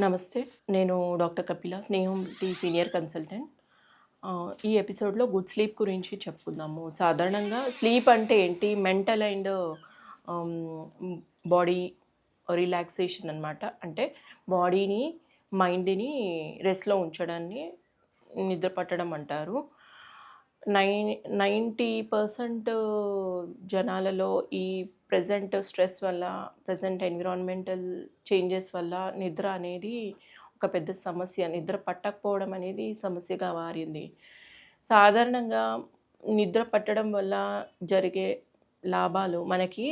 నమస్తే. నేను డాక్టర్ కపిల, స్నేహం టీ సీనియర్ కన్సల్టెంట్. ఈ ఎపిసోడ్‌లో గుడ్ స్లీప్ గురించి చెప్పుకుందాము. సాధారణంగా స్లీప్ అంటే ఏంటి? మెంటల్ అండ్ హ్మ్, బాడీ రిలాక్సేషన్ అనమాట. అంటే బాడీని, మైండ్‌ని రెస్ట్‌లో ఉంచడాన్ని నిద్ర పట్టడం అంటారు. నై 90% జనాలలో ఈ ప్రెజెంట్ స్ట్రెస్ వల్ల, ప్రెజెంట్ ఎన్విరాన్మెంటల్ చేంజెస్ వల్ల నిద్ర అనేది ఒక పెద్ద సమస్య. నిద్ర పట్టకపోవడం అనేది సమస్యగా మారింది. సాధారణంగా నిద్ర పట్టడం వల్ల జరిగే లాభాలు మనకి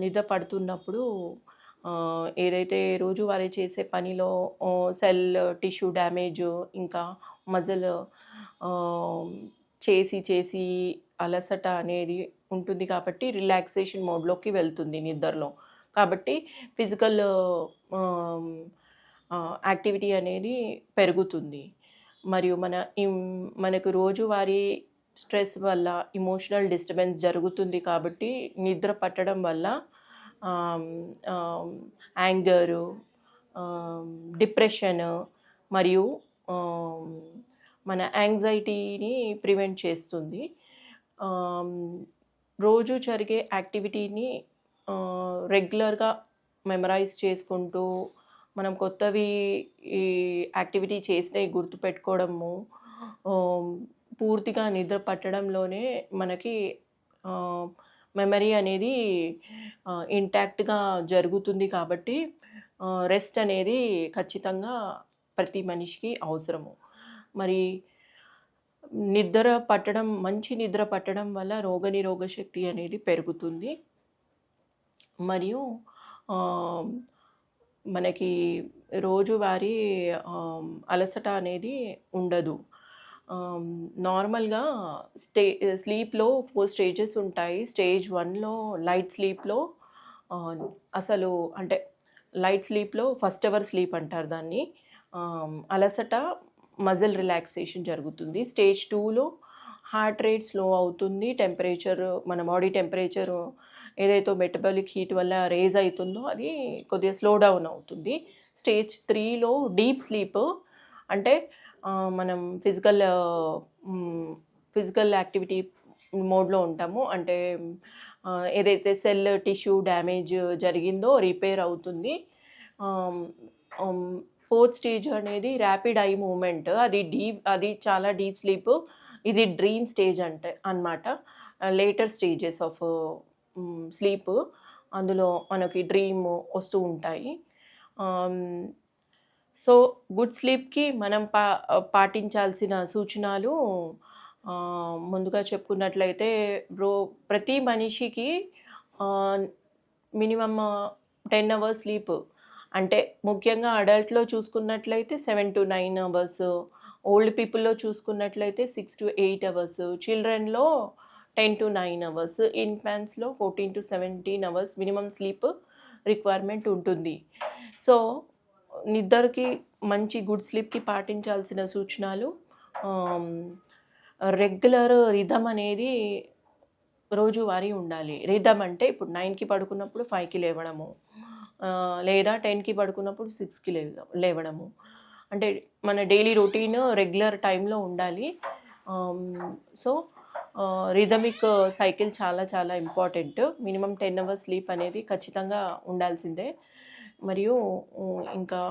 నిద్ర పడుతున్నప్పుడు ఏదైతే రోజువారీ చేసే పనిలో సెల్ టిష్యూ డ్యామేజు, ఇంకా మజిల్ ఆహ్, చేసి అలసట అనేది ఉంటుంది కాబట్టి రిలాక్సేషన్ మోడ్‌లోకి వెళ్తుంది నిద్రలో. కాబట్టి ఫిజికల్ ఆహ్, యాక్టివిటీ అనేది పెరుగుతుంది. మరియు మనకు రోజువారీ స్ట్రెస్ వల్ల ఎమోషనల్ డిస్టర్బెన్స్ జరుగుతుంది కాబట్టి నిద్ర పట్టడం వల్ల ఆహ్, ఆహ్, యాంగరు, ఆహ్, డిప్రెషను మరియు ఆహ్, మన యాంగ్జైటీని ప్రివెంట్ చేస్తుంది. ఆహ్, రోజు జరిగే యాక్టివిటీని రెగ్యులర్‌గా మెమరైజ్ చేసుకుంటూ, మనం కొత్తవి ఈ యాక్టివిటీ చేసినయి గుర్తుపెట్టుకోవడము, ఆహ్, పూర్తిగా నిద్ర పట్టడంలోనే మనకి ఆహ్, మెమరీ అనేది ఇంటాక్ట్‌గా జరుగుతుంది కాబట్టి రెస్ట్ అనేది ఖచ్చితంగా ప్రతి మనిషికి అవసరము. మరి మంచి నిద్ర పట్టడం వల్ల రోగనిరోధక శక్తి అనేది పెరుగుతుంది. మరియు ఆహ్, మనకి రోజువారీ అలసట అనేది ఉండదు. ఆహ్, నార్మల్‌గా స్టే స్లీప్‌లో 4 స్టేజెస్ ఉంటాయి. స్టేజ్ 1లో లైట్ స్లీప్‌లో ఆహ్, అసలు అంటే లైట్ స్లీప్‌లో ఫస్ట్ అవర్ స్లీప్ అంటారు దాన్ని. అలసట, మజిల్ రిలాక్సేషన్ జరుగుతుంది. స్టేజ్ 2లో హార్ట్ రేట్ స్లో అవుతుంది. మన బాడీ టెంపరేచర్ ఏదైతే మెటబాలిక్ హీట్ వల్ల రైజ్ అయితుందో అది కొద్దిగా స్లో డౌన్ అవుతుంది. స్టేజ్ 3లో డీప్ స్లీప్ అంటే మనం ఫిజికల్ యాక్టివిటీ మోడ్‌లో ఉంటాము. అంటే ఏదైతే సెల్ టిష్యూ డ్యామేజ్ జరిగిందో రిపేర్ అవుతుంది. ఆహ్, హ్మ్. ఫోర్త్ స్టేజ్ అనేది ర్యాపిడ్ ఐ మూవ్‌మెంట్. అది చాలా డీప్ స్లీప్. ఇది డ్రీమ్ స్టేజ్ అన్నమాట. Later stages of sleep. అందులో మనకి డ్రీమ్ వస్తూ ఉంటాయి. ఆహ్, సో, గుడ్ స్లీప్‌కి మనం పాటించాల్సిన సూచనలు ముందుగా చెప్పుకున్నట్లయితే ప్రతి మనిషికి ఆహ్, మినిమమ్ 10 అవర్స్ స్లీప్. అంటే ముఖ్యంగా అడల్ట్‌లో చూసుకున్నట్లయితే 7-9 అవర్స్, ఓల్డ్ పీపుల్‌లో చూసుకున్నట్లయితే 6-8 అవర్స్, చిల్డ్రన్‌లో 10-9 అవర్స్, ఇన్ఫాంట్స్‌లో 14-17 అవర్స్ మినిమమ్ స్లీప్ రిక్వైర్మెంట్ ఉంటుంది. సో, నిద్రకి మంచి గుడ్ స్లీప్‌కి పాటించాల్సిన సూచనలు ఆహ్, రెగ్యులర్ రిథమ్ అనేది రోజువారీ ఉండాలి. రిథమ్ అంటే ఇప్పుడు 9కి పడుకున్నప్పుడు 5కి లేవడము. లేదా 10కి పడుకున్నప్పుడు 6కి లేవడము. అంటే మన డైలీ రొటీన్ రెగ్యులర్ టైంలో ఉండాలి. సో, రిథమిక్ సైకిల్ చాలా చాలా ఇంపార్టెంట్. మినిమమ్ 10 అవర్స్ స్లీప్ అనేది ఖచ్చితంగా ఉండాల్సిందే. మరియు ఇంకా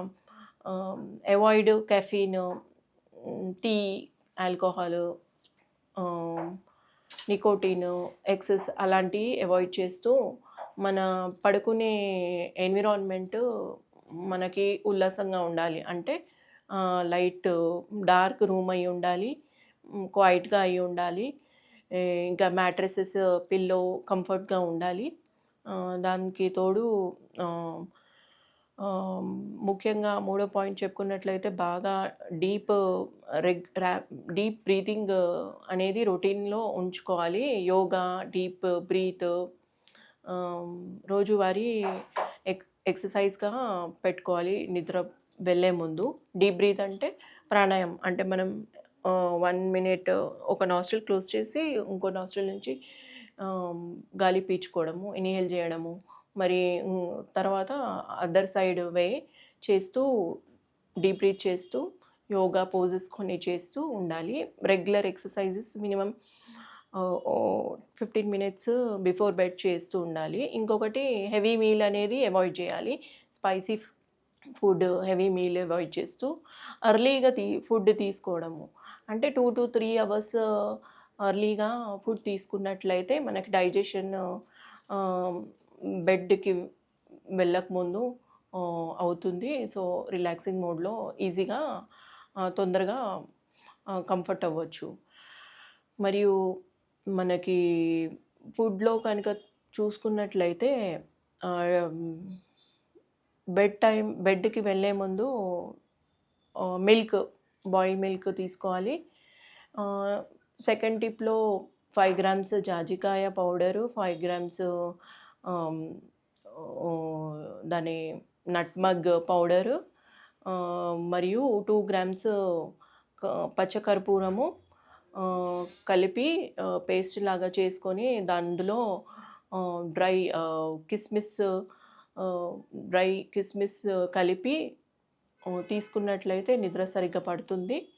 అవాయిడ్ కెఫీన్, టీ, ఆల్కహాలు, ఆహ్, నికోటిన్, ఎక్సెస్ అలాంటివి అవాయిడ్ చేస్తూ మన పడుకునే ఎన్విరాన్మెంట్ మనకి ఉల్లాసంగా ఉండాలి. అంటే లైట్ డార్క్ రూమ్ అయి ఉండాలి. క్వైట్‌గా అయి ఉండాలి. ఇంకా మ్యాట్రెసెస్, పిల్లో కంఫర్ట్‌గా ఉండాలి. దానికి తోడు ఆహ్, ఆహ్, ముఖ్యంగా మూడో పాయింట్ చెప్పుకున్నట్లయితే బాగా డీప్ రెగ్ రా డీప్ బ్రీతింగ్ అనేది రొటీన్‌లో ఉంచుకోవాలి. యోగా, డీప్ బ్రీత్ ఆహ్, రోజువారీ ఎక్సర్సైజ్‌గా పెట్టుకోవాలి నిద్ర వెళ్ళే ముందు. డీప్ బ్రీత్ అంటే ప్రాణాయామం. అంటే మనం 1 మినిట్ ఒక నాస్ట్రిల్ క్లోజ్ చేసి ఇంకో నాస్ట్రిల్ నుంచి గాలి పీల్చుకోవడము, ఇన్‌హేల్ చేయడము. మరి తర్వాత అదర్ సైడ్ చేస్తూ డీప్ బ్రీత్ చేస్తూ యోగా పోజెస్ కొన్ని చేస్తూ ఉండాలి. Regular exercises minimum 15 minutes before bed చేస్తూ ఉండాలి. ఇంకొకటి హెవీ మీల్ అనేది అవాయిడ్ చేయాలి. Spicy food, heavy meal avoid చేస్తూ ఎర్లీగా ఫుడ్ తీసుకోవడము. అంటే 2-3 అవర్స్ ఎర్లీగా ఫుడ్ తీసుకున్నట్లయితే మనకి డైజెషన్ బెడ్‌కి వెళ్ళకముందు అవుతుంది. సో, రిలాక్సింగ్ మోడ్‌లో ఈజీగా తొందరగా కంఫర్ట్ అవ్వచ్చు. మరియు మనకి ఫుడ్‌లో కనుక చూసుకున్నట్లయితే ఆహ్, బెడ్‌కి వెళ్ళే ముందు మిల్క్, బాయిల్డ్ మిల్క్ తీసుకోవాలి. సెకండ్ టిప్‌లో 5 గ్రామ్స్ జాజికాయ పౌడరు, 5 గ్రామ్స్ ఆహ్, దాని నట్‌మగ్ పౌడరు, మరియు 2 గ్రామ్స్ పచ్చకర్పూరము కలిపి పేస్ట్ లాగా చేసుకొని అందులో డ్రై కిస్మిస్ కలిపి తీసుకున్నట్లయితే నిద్ర సరిగ్గా పడుతుంది.